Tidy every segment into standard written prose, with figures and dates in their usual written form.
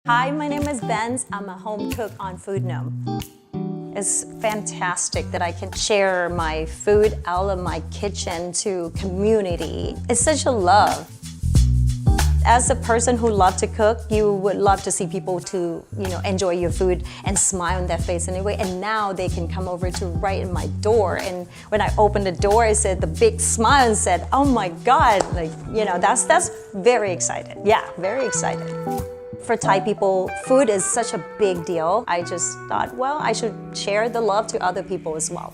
Hi, my name is Benz. I'm a home cook on Foodnome. It's fantastic that I can share my food out of my kitchen to community. It's such a love. As a person who loves to cook, you would love to see people to, enjoy your food and smile on their face anyway. And now they can come over to right in my door. And when I opened the door, I said the big smile and said, "Oh my God!" That's very excited. Yeah, very excited. For Thai people, food is such a big deal. I just thought, well, I should share the love to other people as well.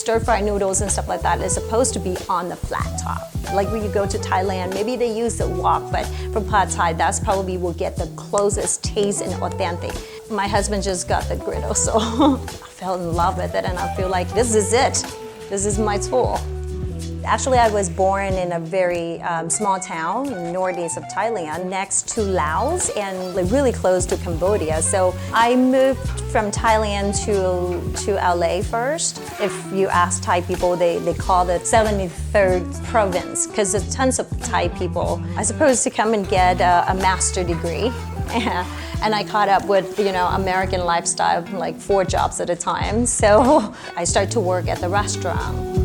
Stir-fried noodles and stuff like that is supposed to be on the flat top. Like when you go to Thailand, maybe they use the wok, but for Pad Thai, that's probably will get the closest taste and authentic. My husband just got the griddle, so I fell in love with it, and I feel like this is it. This is my tool. Actually, I was born in a very small town in northeast of Thailand, next to Laos and really close to Cambodia. So I moved from Thailand to LA first. If you ask Thai people, they call it 73rd province because there's tons of Thai people. I supposed to come and get a master degree. And I caught up with, American lifestyle, like 4 jobs at a time. So I started to work at the restaurant.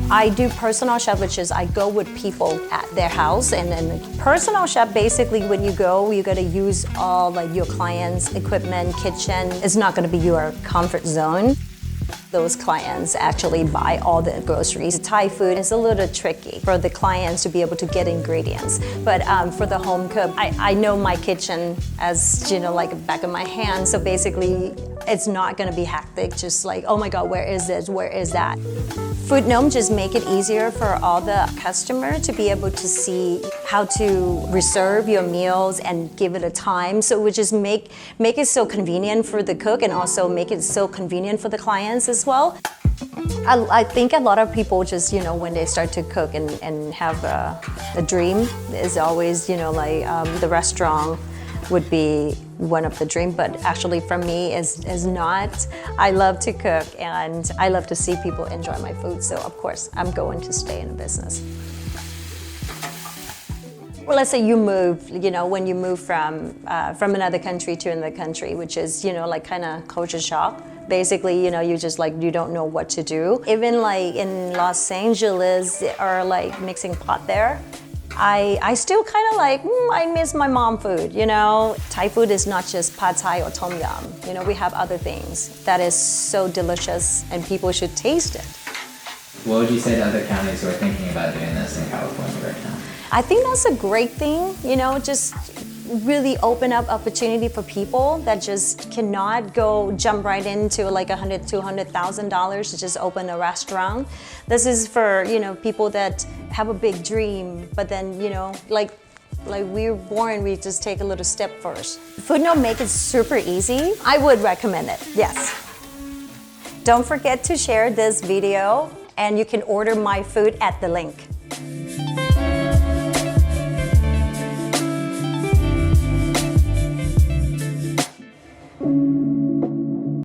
I do personal chef, which is I go with people at their house, and then personal chef, basically when you go, you gotta use all your clients' equipment, kitchen. It's not gonna be your comfort zone. Those clients actually buy all the groceries. Thai food is a little tricky for the clients to be able to get ingredients. But for the home cook, I know my kitchen as, like the back of my hand. So basically, it's not gonna be hectic, just like, oh my God, where is this, where is that? Foodnome just make it easier for all the customer to be able to see how to reserve your meals and give it a time. So we just make it so convenient for the cook and also make it so convenient for the clients as well. I think a lot of people just, when they start to cook and have a dream is always, the restaurant would be one of the dream, but actually for me is not. I love to cook and I love to see people enjoy my food, so of course I'm going to stay in the business. Well, let's say you move, when you move from another country to another country, which is, kind of culture shock. Basically, you just you don't know what to do. Even in Los Angeles or mixing pot there, I still kind of I miss my mom food, Thai food is not just pad Thai or tom yum. We have other things that is so delicious and people should taste it. What would you say to other counties who are thinking about doing this in California right now? I think that's a great thing, just really open up opportunity for people that just cannot jump right into $100,000, $200,000 to just open a restaurant. This is for, people that have a big dream, but then, like we were born, we just take a little step first. Foodnome make it super easy. I would recommend it, yes. Don't forget to share this video and you can order my food at the link.